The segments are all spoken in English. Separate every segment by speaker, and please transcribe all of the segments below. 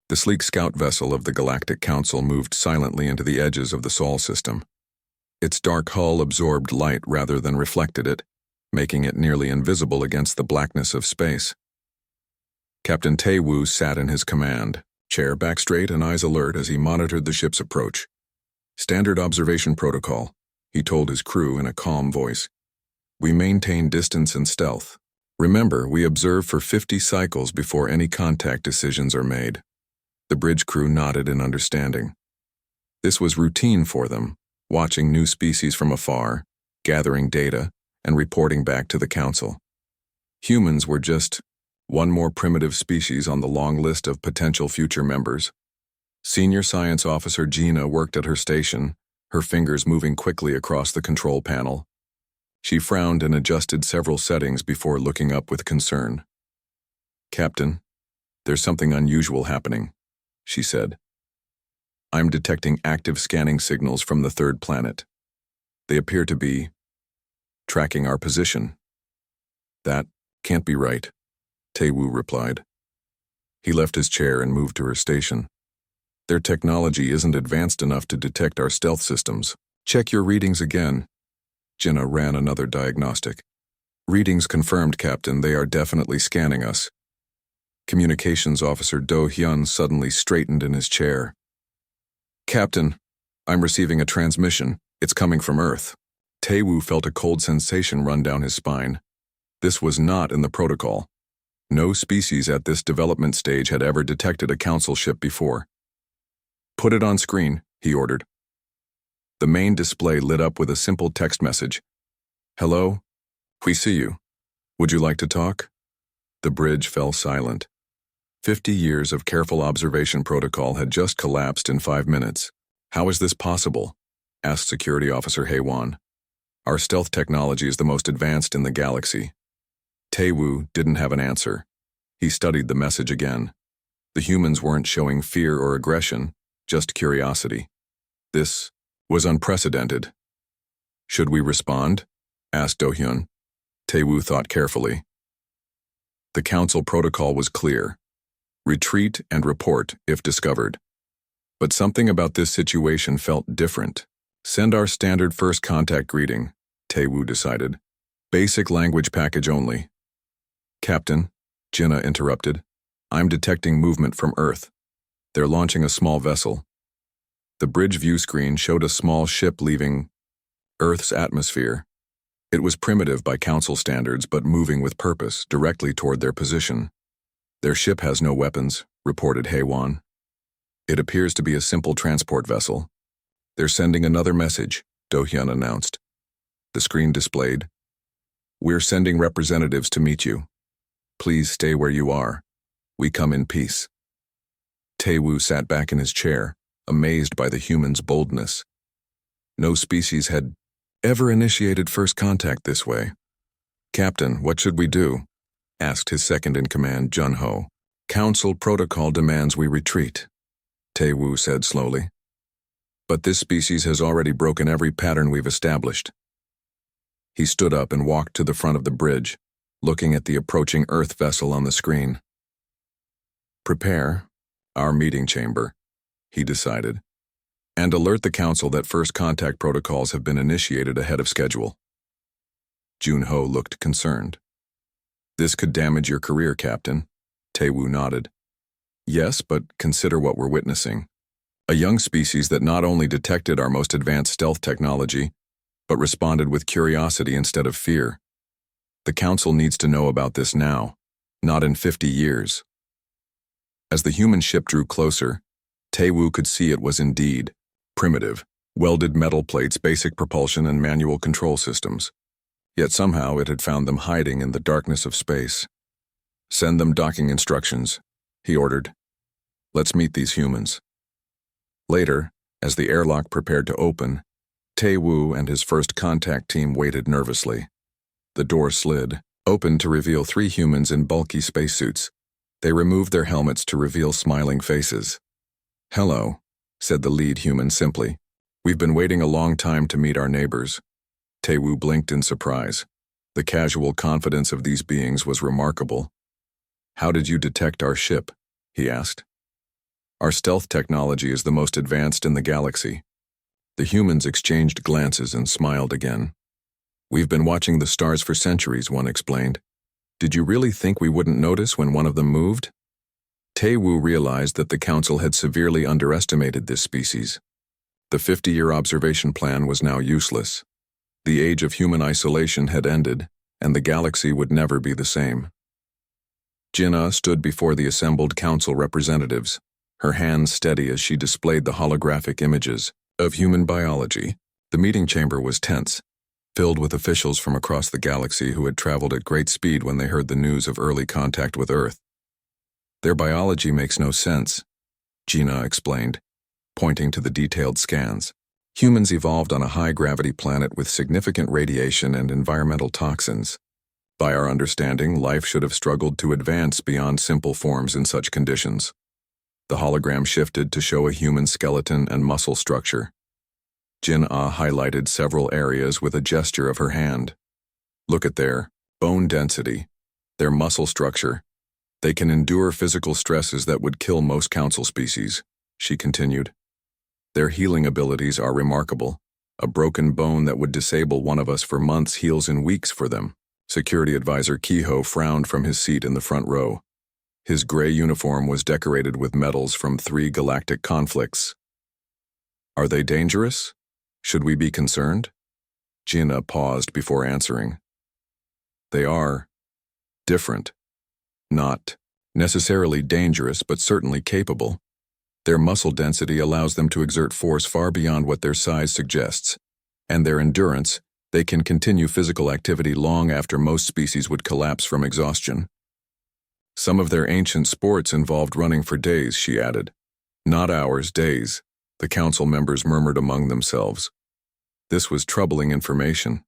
Speaker 1: The sleek scout vessel of the Galactic Council moved silently into the edges of the Sol system. Its dark hull absorbed light rather than reflected it, making it nearly invisible against the blackness of space. Captain Tae-woo sat in his command, chair back straight and eyes alert as he monitored the ship's approach. "Standard observation protocol," he told his crew in a calm voice. "We maintain distance and stealth. Remember, we observe for 50 cycles before any contact decisions are made." The bridge crew nodded in understanding. This was routine for them, watching new species from afar, gathering data, and reporting back to the Council. Humans were just one more primitive species on the long list of potential future members. Senior Science Officer Gina worked at her station, her fingers moving quickly across the control panel. She frowned and adjusted several settings before looking up with concern. "Captain, there's something unusual happening," she said. "I'm detecting active scanning signals from the third planet. They appear to be tracking our position." "That can't be right," Tae-woo replied. He left his chair and moved to her station. "Their technology isn't advanced enough to detect our stealth systems. Check your readings again." Jinna ran another diagnostic. "Readings confirmed, Captain. They are definitely scanning us." Communications Officer Do-hyun suddenly straightened in his chair. "Captain, I'm receiving a transmission. It's coming from Earth." Tae-woo felt a cold sensation run down his spine. This was not in the protocol. No species at this development stage had ever detected a Council ship before. "Put it on screen," he ordered. The main display lit up with a simple text message. "Hello? We see you. Would you like to talk?" The bridge fell silent. 50 years of careful observation protocol had just collapsed in 5 minutes. "How is this possible?" asked Security Officer Haewon. "Our stealth technology is the most advanced in the galaxy." Tae-woo didn't have an answer. He studied the message again. The humans weren't showing fear or aggression, just curiosity. This was unprecedented. "Should we respond?" asked Do-hyun. Tae-woo thought carefully. The Council protocol was clear. Retreat and report if discovered. But something about this situation felt different. "Send our standard first contact greeting," Tae-woo decided. "Basic language package only." "Captain," Jinna interrupted, "I'm detecting movement from Earth. They're launching a small vessel." The bridge view screen showed a small ship leaving Earth's atmosphere. It was primitive by Council standards, but moving with purpose, directly toward their position. "Their ship has no weapons," reported Haewon. "It appears to be a simple transport vessel." "They're sending another message," Do-hyun announced. The screen displayed, "We're sending representatives to meet you. Please stay where you are. We come in peace." Tae-woo sat back in his chair, amazed by the humans' boldness. No species had ever initiated first contact this way. "Captain, what should we do?" asked his second-in-command, Jun-ho. "Council protocol demands we retreat," Tae-woo said slowly. "But this species has already broken every pattern we've established." He stood up and walked to the front of the bridge, looking at the approaching Earth vessel on the screen. "Prepare our meeting chamber," he decided, "and alert the Council that first contact protocols have been initiated ahead of schedule." Jun-ho looked concerned. "This could damage your career, Captain." Tae-woo nodded. "Yes, but consider what we're witnessing. A young species that not only detected our most advanced stealth technology, but responded with curiosity instead of fear. The Council needs to know about this now, not in 50 years." As the human ship drew closer, Tae-woo could see it was indeed primitive, welded metal plates, basic propulsion, and manual control systems. Yet somehow it had found them hiding in the darkness of space. "Send them docking instructions," he ordered. "Let's meet these humans." Later, as the airlock prepared to open, Tae-woo and his first contact team waited nervously. The door slid, open to reveal 3 humans in bulky spacesuits. They removed their helmets to reveal smiling faces. "Hello," said the lead human simply. "We've been waiting a long time to meet our neighbors." Tae-woo blinked in surprise. The casual confidence of these beings was remarkable. "How did you detect our ship?" he asked. Our stealth technology is the most advanced in the galaxy. The humans exchanged glances and smiled again. We've been watching the stars for centuries, one explained. Did you really think we wouldn't notice when one of them moved? Tae-Woo realized that the Council had severely underestimated this species. The 50-year observation plan was now useless. The age of human isolation had ended, and the galaxy would never be the same. Jin-Ah stood before the assembled Council representatives, her hands steady as she displayed the holographic images of human biology. The meeting chamber was tense, filled with officials from across the galaxy who had traveled at great speed when they heard the news of early contact with Earth. Their biology makes no sense, Jin-Ah explained, pointing to the detailed scans. Humans evolved on a high-gravity planet with significant radiation and environmental toxins. By our understanding, life should have struggled to advance beyond simple forms in such conditions. The hologram shifted to show a human skeleton and muscle structure. Jin-Ah highlighted several areas with a gesture of her hand. Look at their bone density, their muscle structure. They can endure physical stresses that would kill most council species, she continued. Their healing abilities are remarkable. A broken bone that would disable one of us for months heals in weeks for them. Security advisor Kehoe frowned from his seat in the front row. His gray uniform was decorated with medals from 3 galactic conflicts. Are they dangerous? Should we be concerned? Jin-Ah paused before answering. They are different. Not necessarily dangerous, but certainly capable. Their muscle density allows them to exert force far beyond what their size suggests, and their endurance, they can continue physical activity long after most species would collapse from exhaustion. Some of their ancient sports involved running for days, she added. Not hours, days, the council members murmured among themselves. This was troubling information.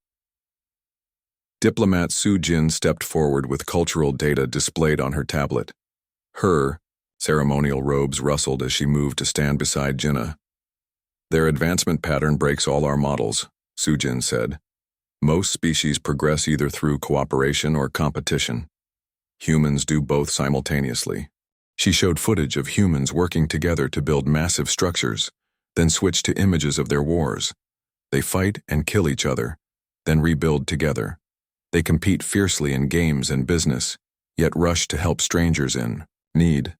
Speaker 1: Diplomat Su Jin stepped forward with cultural data displayed on her tablet. Her ceremonial robes rustled as she moved to stand beside Jin-Ah. Their advancement pattern breaks all our models, Su Jin said. Most species progress either through cooperation or competition. Humans do both simultaneously. She showed footage of humans working together to build massive structures, then switched to images of their wars. They fight and kill each other, then rebuild together. They compete fiercely in games and business, yet rush to help strangers in need.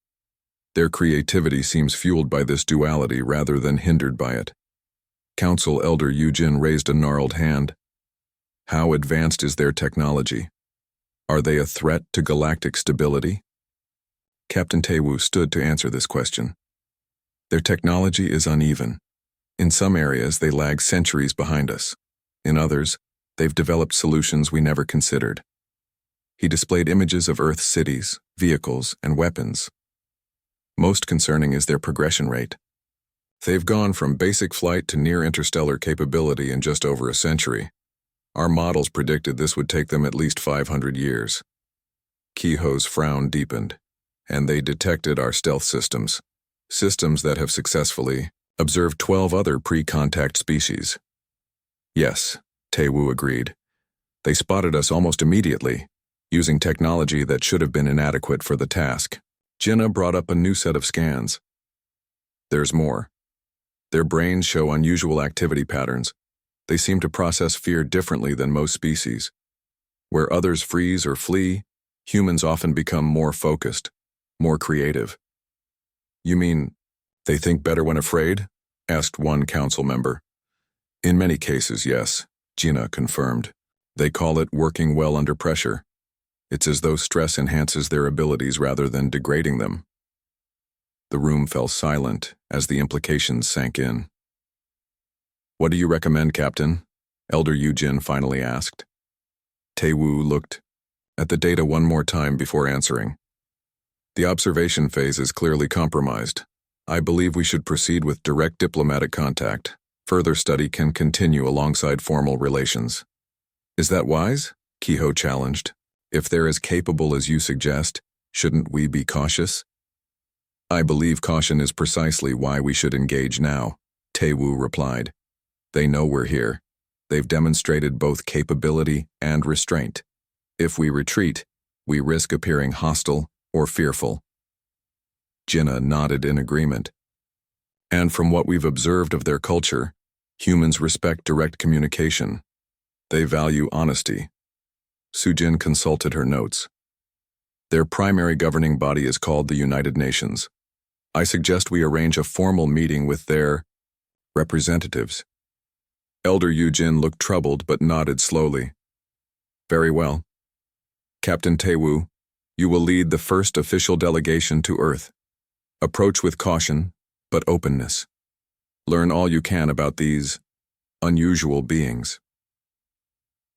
Speaker 1: Their creativity seems fueled by this duality rather than hindered by it. Council Elder Yujin raised a gnarled hand. How advanced is their technology? Are they a threat to galactic stability? Captain Tae-Woo stood to answer this question. Their technology is uneven. In some areas, they lag centuries behind us. In others, they've developed solutions we never considered. He displayed images of Earth's cities, vehicles, and weapons. Most concerning is their progression rate. They've gone from basic flight to near-interstellar capability in just over a century. Our models predicted this would take them at least 500 years. Kehoe's frown deepened, and they detected our stealth systems that have successfully observed 12 other pre-contact species. Yes, Tae-Woo agreed. They spotted us almost immediately, using technology that should have been inadequate for the task. Jin-Ah brought up a new set of scans. There's more. Their brains show unusual activity patterns. They seem to process fear differently than most species. Where others freeze or flee, humans often become more focused, more creative. You mean, they think better when afraid? Asked one council member. In many cases, yes, Jin-Ah confirmed. They call it working well under pressure. It's as though stress enhances their abilities rather than degrading them. The room fell silent as the implications sank in. What do you recommend, Captain? Elder Yujin finally asked. Tae-Woo looked at the data one more time before answering. The observation phase is clearly compromised. I believe we should proceed with direct diplomatic contact. Further study can continue alongside formal relations. Is that wise? Kehoe challenged. If they're as capable as you suggest, shouldn't we be cautious? I believe caution is precisely why we should engage now, Tae-Woo replied. They know we're here. They've demonstrated both capability and restraint. If we retreat, we risk appearing hostile or fearful. Jinnah nodded in agreement. And from what we've observed of their culture, humans respect direct communication. They value honesty. Sujin consulted her notes. Their primary governing body is called the United Nations. I suggest we arrange a formal meeting with their representatives. Elder Yujin looked troubled but nodded slowly. Very well. Captain Taewoo, you will lead the first official delegation to Earth. Approach with caution, but openness. Learn all you can about these unusual beings.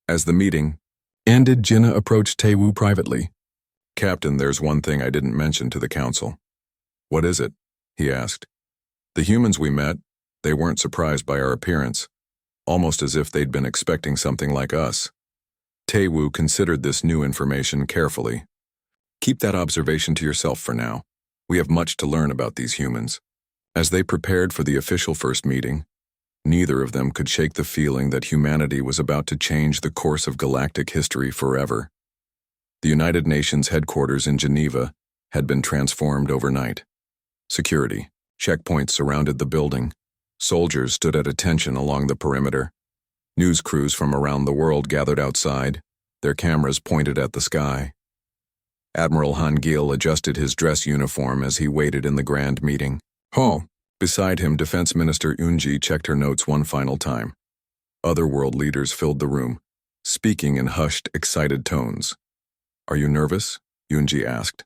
Speaker 1: As the meeting ended, Jinnah approached Taewoo privately. Captain, there's one thing I didn't mention to the council. What is it? He asked. The humans we met, they weren't surprised by our appearance, almost as if they'd been expecting something like us. Taewoo considered this new information carefully. Keep that observation to yourself for now. We have much to learn about these humans. As they prepared for the official first meeting, neither of them could shake the feeling that humanity was about to change the course of galactic history forever. The United Nations headquarters in Geneva had been transformed overnight. Security checkpoints surrounded the building. Soldiers stood at attention along the perimeter. News crews from around the world gathered outside, their cameras pointed at the sky. Admiral Han Gil adjusted his dress uniform as he waited in the grand meeting hall. Beside him, Defense Minister Eunji checked her notes one final time. Other world leaders filled the room, speaking in hushed, excited tones. Are you nervous? Eunji asked.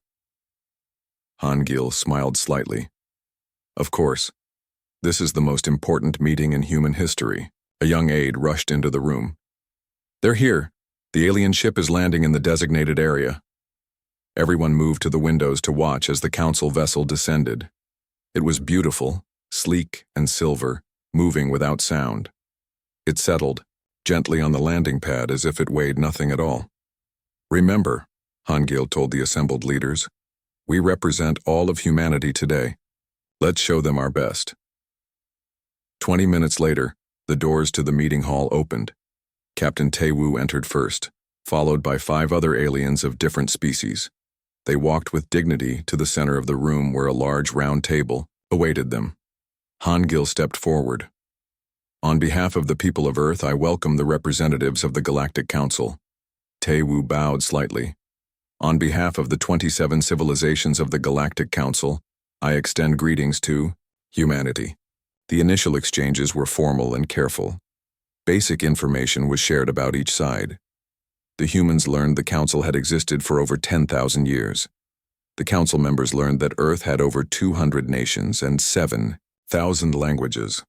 Speaker 1: Han Gil smiled slightly. Of course. This is the most important meeting in human history. A young aide rushed into the room. They're here. The alien ship is landing in the designated area. Everyone moved to the windows to watch as the council vessel descended. It was beautiful, sleek and silver, moving without sound. It settled, gently on the landing pad as if it weighed nothing at all. Remember, Han Gil told the assembled leaders, we represent all of humanity today. Let's show them our best. 20 minutes later, the doors to the meeting hall opened. Captain Taewoo entered first, followed by 5 other aliens of different species. They walked with dignity to the center of the room where a large round table awaited them. Han Gil stepped forward. On behalf of the people of Earth, I welcome the representatives of the Galactic Council. Taewoo bowed slightly. On behalf of the 27 civilizations of the Galactic Council, I extend greetings to humanity. The initial exchanges were formal and careful. Basic information was shared about each side. The humans learned the Council had existed for over 10,000 years. The Council members learned that Earth had over 200 nations and 7,000 languages.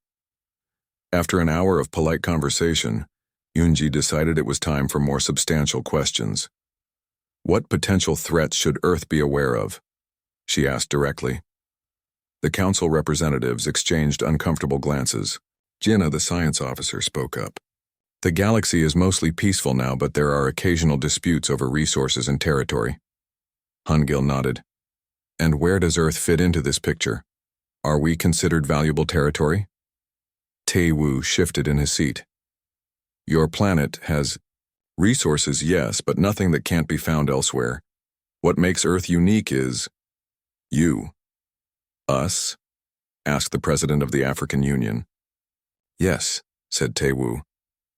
Speaker 1: After an hour of polite conversation, Eunji decided it was time for more substantial questions. What potential threats should Earth be aware of? She asked directly. The Council representatives exchanged uncomfortable glances. Jinnah, the science officer, spoke up. The galaxy is mostly peaceful now, but there are occasional disputes over resources and territory. Han Gil nodded. And where does Earth fit into this picture? Are we considered valuable territory? Taewoo shifted in his seat. Your planet has resources, yes, but nothing that can't be found elsewhere. What makes Earth unique is you. Us? Asked the president of the African Union. Yes, said Taewoo.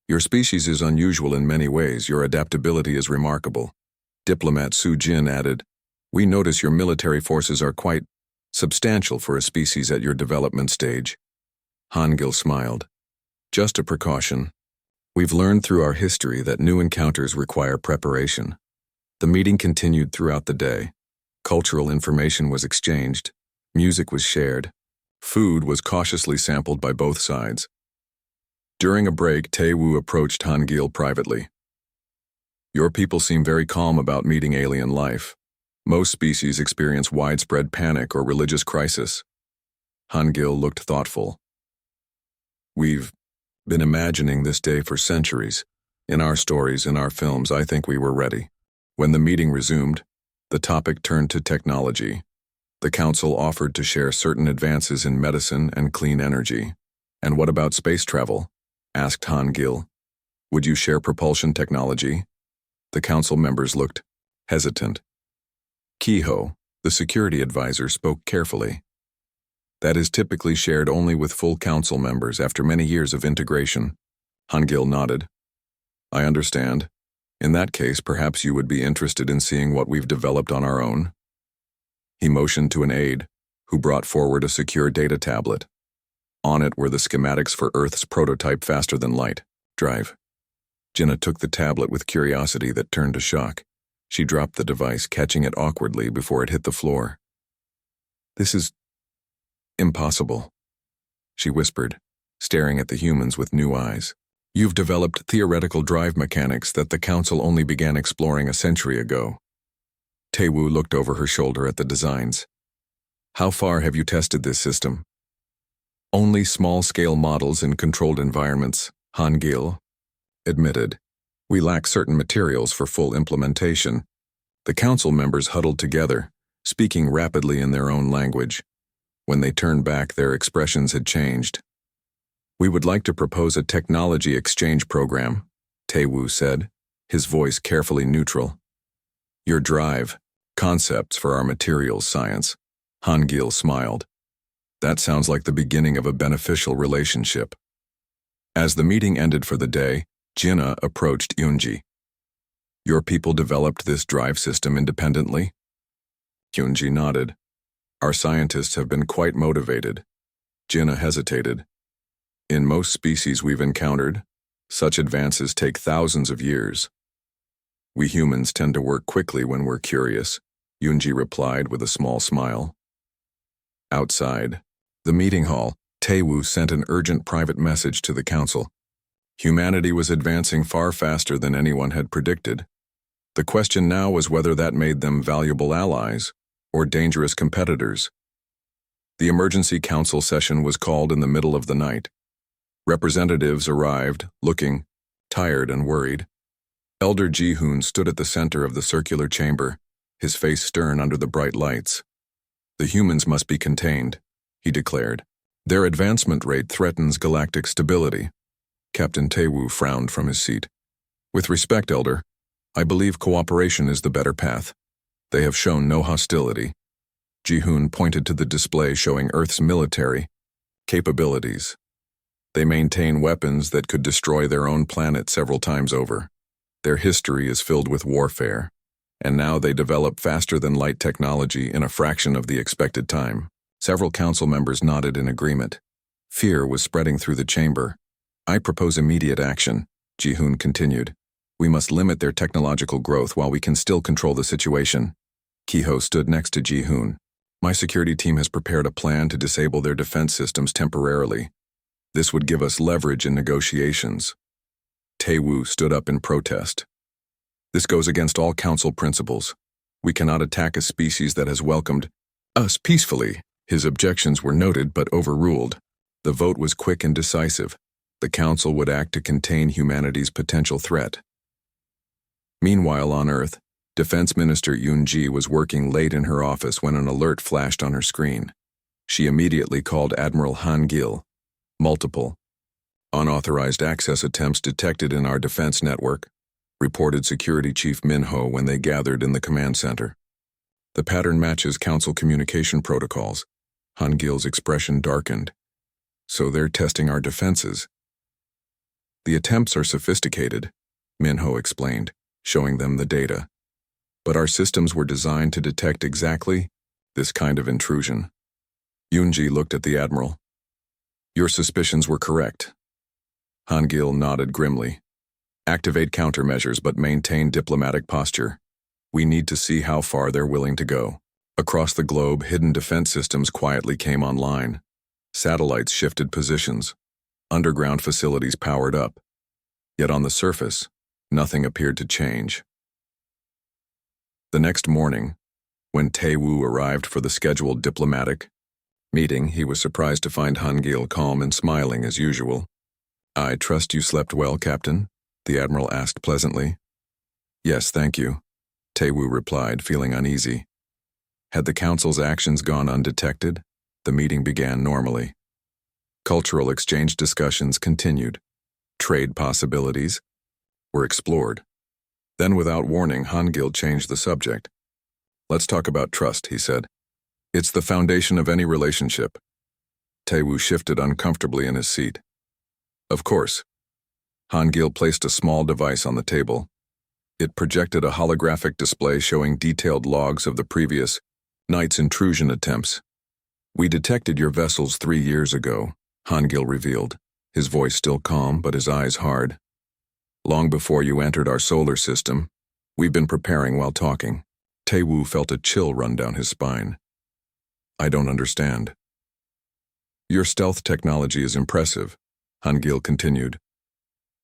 Speaker 1: Your species is unusual in many ways. Your adaptability is remarkable. Diplomat Su Jin added, we notice your military forces are quite substantial for a species at your development stage. Han Gil smiled. Just a precaution. We've learned through our history that new encounters require preparation. The meeting continued throughout the day. Cultural information was exchanged. Music was shared. Food was cautiously sampled by both sides. During a break, Taewoo approached Han Gil privately. Your people seem very calm about meeting alien life. Most species experience widespread panic or religious crisis. Han Gil looked thoughtful. We've been imagining this day for centuries. In our stories, in our films, I think we were ready. When the meeting resumed, the topic turned to technology. The council offered to share certain advances in medicine and clean energy. And what about space travel? Asked Han Gil. Would you share propulsion technology? The council members looked hesitant. Kehoe, The security advisor spoke carefully. That is typically shared only with full council members after many years of integration. Hangil nodded. I understand. In that case, perhaps you would be interested in seeing what we've developed on our own. He motioned to an aide, who brought forward a secure data tablet. On it were the schematics for Earth's prototype faster-than-light drive. Jinnah took the tablet with curiosity that turned to shock. She dropped the device, catching it awkwardly before it hit the floor. This is impossible, she whispered, staring at the humans with new eyes. You've developed theoretical drive mechanics that the Council only began exploring a century ago. Taewoo looked over her shoulder at the designs. How far have you tested this system? Only small-scale models in controlled environments, Hangil admitted. We lack certain materials for full implementation. The council members huddled together, speaking rapidly in their own language. When they turned back, their expressions had changed. We would like to propose a technology exchange program, Taewoo said, his voice carefully neutral. Your drive, concepts for our materials science. Hangil smiled. That sounds like the beginning of a beneficial relationship. As the meeting ended for the day, Jinnah approached Yoonji. Your people developed this drive system independently? Yoonji nodded. Our scientists have been quite motivated. Jinnah hesitated. In most species we've encountered, such advances take thousands of years. We humans tend to work quickly when we're curious, Yoonji replied with a small smile. Outside the meeting hall, Taewoo sent an urgent private message to the council. Humanity was advancing far faster than anyone had predicted. The question now was whether that made them valuable allies or dangerous competitors. The emergency council session was called in the middle of the night. Representatives arrived, looking tired and worried. Elder Ji-hoon stood at the center of the circular chamber, his face stern under the bright lights. The humans must be contained, he declared. Their advancement rate threatens galactic stability. Captain Taewoo frowned from his seat. With respect, Elder, I believe cooperation is the better path. They have shown no hostility. Ji-hoon pointed to the display showing Earth's military capabilities. They maintain weapons that could destroy their own planet several times over. Their history is filled with warfare, and now they develop faster-than-light technology in a fraction of the expected time. Several council members nodded in agreement. Fear was spreading through the chamber. I propose immediate action, Ji-hoon continued. We must limit their technological growth while we can still control the situation. Ki-ho stood next to Ji-hoon. My security team has prepared a plan to disable their defense systems temporarily. This would give us leverage in negotiations. Taewoo stood up in protest. This goes against all council principles. We cannot attack a species that has welcomed us peacefully. His objections were noted but overruled. The vote was quick and decisive. The council would act to contain humanity's potential threat. Meanwhile, on Earth, Defense Minister Yoon-ji was working late in her office when an alert flashed on her screen. She immediately called Admiral Hangil. Multiple unauthorized access attempts detected in our defense network, reported Security Chief Min-ho when they gathered in the command center. The pattern matches council communication protocols. Hangil's expression darkened. So they're testing our defenses. The attempts are sophisticated, Min-ho explained, showing them the data. But our systems were designed to detect exactly this kind of intrusion. Yoon-ji looked at the admiral. Your suspicions were correct. Hangil nodded grimly. Activate countermeasures but maintain diplomatic posture. We need to see how far they're willing to go. Across the globe, hidden defense systems quietly came online. Satellites shifted positions. Underground facilities powered up. Yet on the surface, nothing appeared to change. The next morning, when Taewoo arrived for the scheduled diplomatic meeting, he was surprised to find Hangil calm and smiling as usual. I trust you slept well, Captain? The Admiral asked pleasantly. Yes, thank you, Taewoo replied, feeling uneasy. Had the Council's actions gone undetected, the meeting began normally. Cultural exchange discussions continued. Trade possibilities were explored. Then, without warning, Hangil changed the subject. Let's talk about trust, he said. It's the foundation of any relationship. Taewoo shifted uncomfortably in his seat. Of course. Hangil placed a small device on the table. It projected a holographic display showing detailed logs of the previous night's intrusion attempts. We detected your vessels 3 years ago, Hangil revealed, his voice still calm but his eyes hard. Long before you entered our solar system, we've been preparing while talking. Taewoo felt a chill run down his spine. I don't understand. Your stealth technology is impressive, Hangil continued.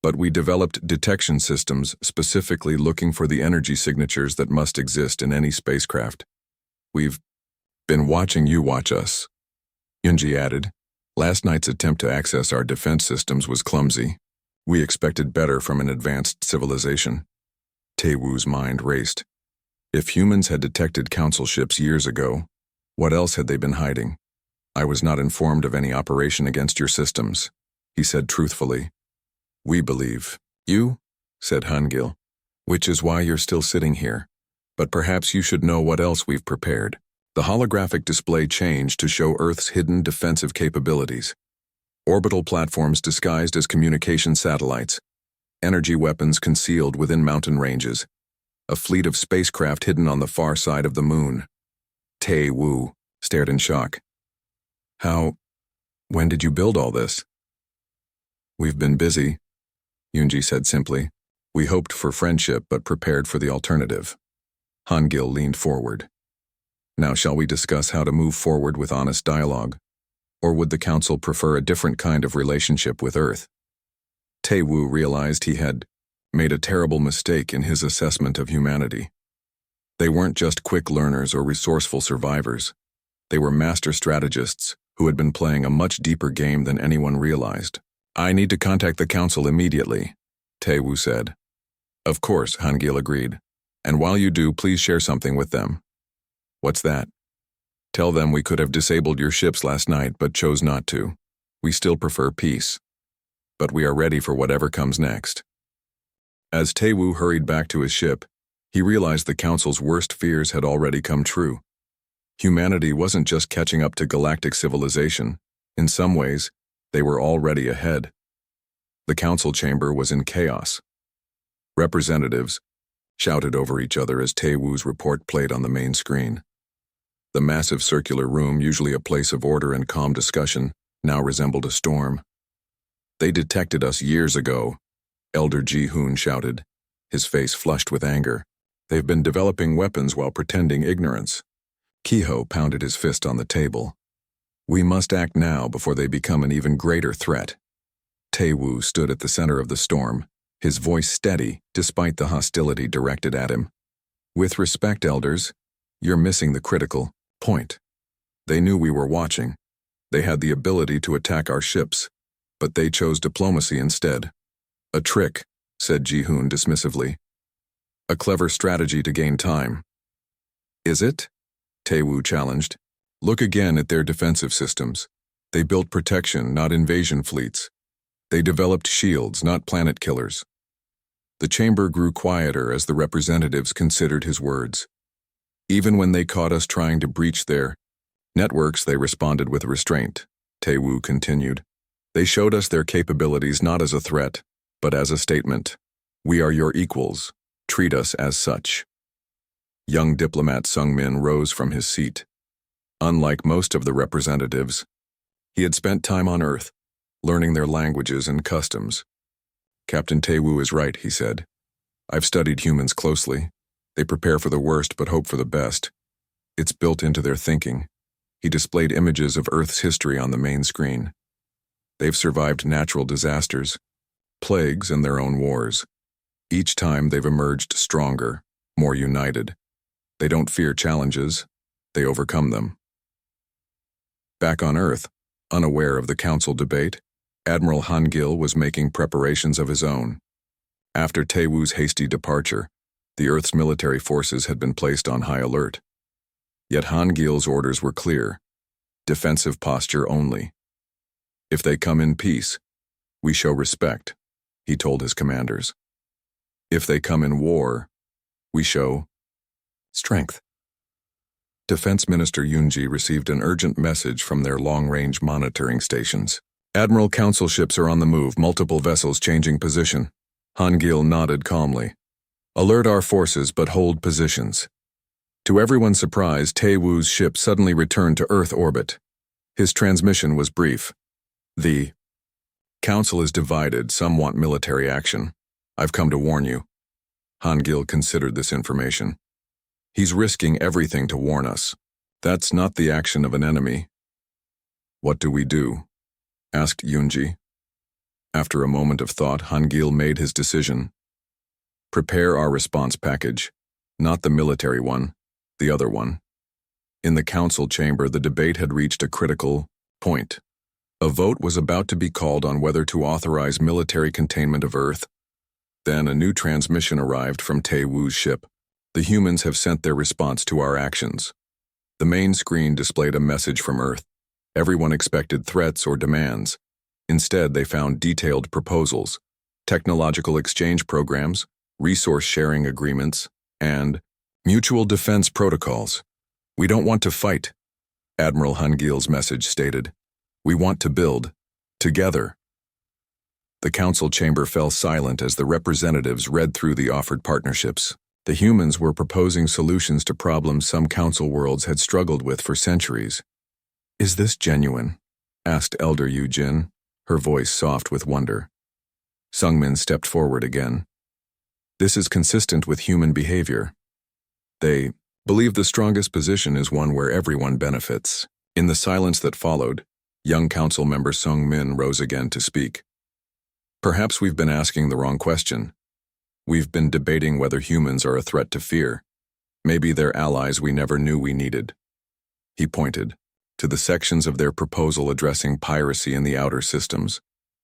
Speaker 1: But we developed detection systems specifically looking for the energy signatures that must exist in any spacecraft. We've been watching you watch us. Yunji added, last night's attempt to access our defense systems was clumsy. We expected better from an advanced civilization. Taewoo's mind raced. If humans had detected council ships years ago, what else had they been hiding? I was not informed of any operation against your systems, he said truthfully. We believe. You? Said Hangil. Which is why you're still sitting here. But perhaps you should know what else we've prepared. The holographic display changed to show Earth's hidden defensive capabilities. Orbital platforms disguised as communication satellites, energy weapons concealed within mountain ranges, a fleet of spacecraft hidden on the far side of the moon. Taewoo stared in shock. When did you build all this? We've been busy, Yunji said simply. We hoped for friendship but prepared for the alternative. Hangil leaned forward. Now shall we discuss how to move forward with honest dialogue? Or would the Council prefer a different kind of relationship with Earth? Taewoo realized he had made a terrible mistake in his assessment of humanity. They weren't just quick learners or resourceful survivors. They were master strategists who had been playing a much deeper game than anyone realized. I need to contact the Council immediately, Taewoo said. Of course, Hangil agreed. And while you do, please share something with them. What's that? Tell them we could have disabled your ships last night but chose not to. We still prefer peace. But we are ready for whatever comes next. As Taewoo hurried back to his ship, he realized the Council's worst fears had already come true. Humanity wasn't just catching up to galactic civilization. In some ways, they were already ahead. The Council chamber was in chaos. Representatives shouted over each other as Taewoo's report played on the main screen. The massive circular room, usually a place of order and calm discussion, now resembled a storm. They detected us years ago, Elder Ji-hoon shouted, his face flushed with anger. They've been developing weapons while pretending ignorance. Kiho pounded his fist on the table. We must act now before they become an even greater threat. Taewoo stood at the center of the storm, his voice steady despite the hostility directed at him. With respect, elders, you're missing the critical point. They knew we were watching. They had the ability to attack our ships, but they chose diplomacy instead. A trick, said Ji-hoon dismissively. A clever strategy to gain time. Is it? Taewoo challenged. Look again at their defensive systems. They built protection, not invasion fleets. They developed shields, not planet killers. The chamber grew quieter as the representatives considered his words. Even when they caught us trying to breach their networks, they responded with restraint, Taewoo continued. They showed us their capabilities not as a threat, but as a statement. We are your equals. Treat us as such. Young diplomat Sung-min rose from his seat. Unlike most of the representatives, he had spent time on Earth, learning their languages and customs. Captain Taewoo is right, he said. I've studied humans closely. They prepare for the worst but hope for the best. It's built into their thinking. He displayed images of Earth's history on the main screen. They've survived natural disasters, plagues, and their own wars. Each time they've emerged stronger, more united. They don't fear challenges, they overcome them. Back on Earth, unaware of the Council debate, Admiral Hangil was making preparations of his own. After Taewoo's hasty departure, the Earth's military forces had been placed on high alert. Yet Hangil's orders were clear: defensive posture only. If they come in peace, we show respect, he told his commanders. If they come in war, we show strength. Defense Minister Yunji received an urgent message from their long-range monitoring stations. Admiral Council ships are on the move, multiple vessels changing position. Hangil nodded calmly. Alert our forces, but hold positions. To everyone's surprise, Taewoo's ship suddenly returned to Earth orbit. His transmission was brief. The Council is divided, some want military action. I've come to warn you. Hangil considered this information. He's risking everything to warn us. That's not the action of an enemy. What do we do? Asked Yunji. After a moment of thought, Hangil made his decision. Prepare our response package. Not the military one, the other one. In the council chamber, the debate had reached a critical point. A vote was about to be called on whether to authorize military containment of Earth. Then a new transmission arrived from Taewoo's ship. The humans have sent their response to our actions. The main screen displayed a message from Earth. Everyone expected threats or demands. Instead, they found detailed proposals, technological exchange programs, resource-sharing agreements, and mutual defense protocols. We don't want to fight, Admiral Hangil's message stated. We want to build, together. The council chamber fell silent as the representatives read through the offered partnerships. The humans were proposing solutions to problems some council worlds had struggled with for centuries. Is this genuine? Asked Elder Yu-jin, her voice soft with wonder. Sungmin stepped forward again. This is consistent with human behavior. They believe the strongest position is one where everyone benefits. In the silence that followed, young council member Sung-min rose again to speak. Perhaps we've been asking the wrong question. We've been debating whether humans are a threat to fear. Maybe they're allies we never knew we needed. He pointed to the sections of their proposal addressing piracy in the outer systems,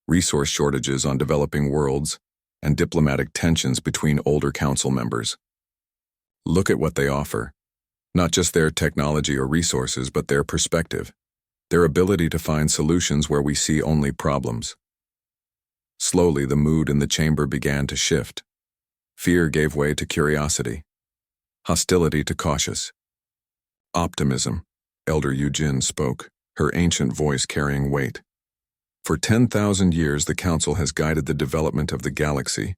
Speaker 1: resource shortages on developing worlds, and diplomatic tensions between older council members. Look at what they offer. Not just their technology or resources, but their perspective, their ability to find solutions where we see only problems. Slowly, the mood in the chamber began to shift. Fear gave way to curiosity, hostility to cautious. Optimism, Elder Yu-jin spoke, her ancient voice carrying weight. For 10,000 years, the Council has guided the development of the galaxy.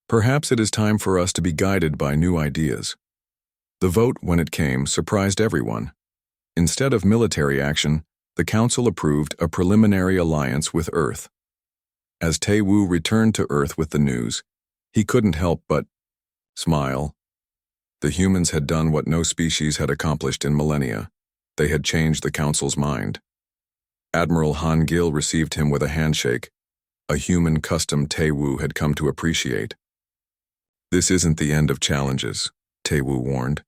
Speaker 1: Perhaps it is time for us to be guided by new ideas. The vote, when it came, surprised everyone. Instead of military action, the Council approved a preliminary alliance with Earth. As Taewoo returned to Earth with the news, he couldn't help but smile. The humans had done what no species had accomplished in millennia. They had changed the Council's mind. Admiral Hangil received him with a handshake, a human custom Taewoo had come to appreciate. This isn't the end of challenges, Taewoo warned.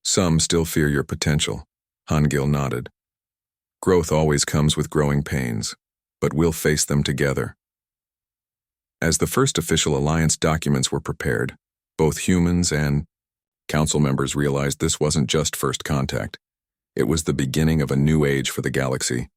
Speaker 1: Some still fear your potential. Hangil nodded. Growth always comes with growing pains, but we'll face them together. As the first official alliance documents were prepared, both humans and council members realized this wasn't just first contact. It was the beginning of a new age for the galaxy.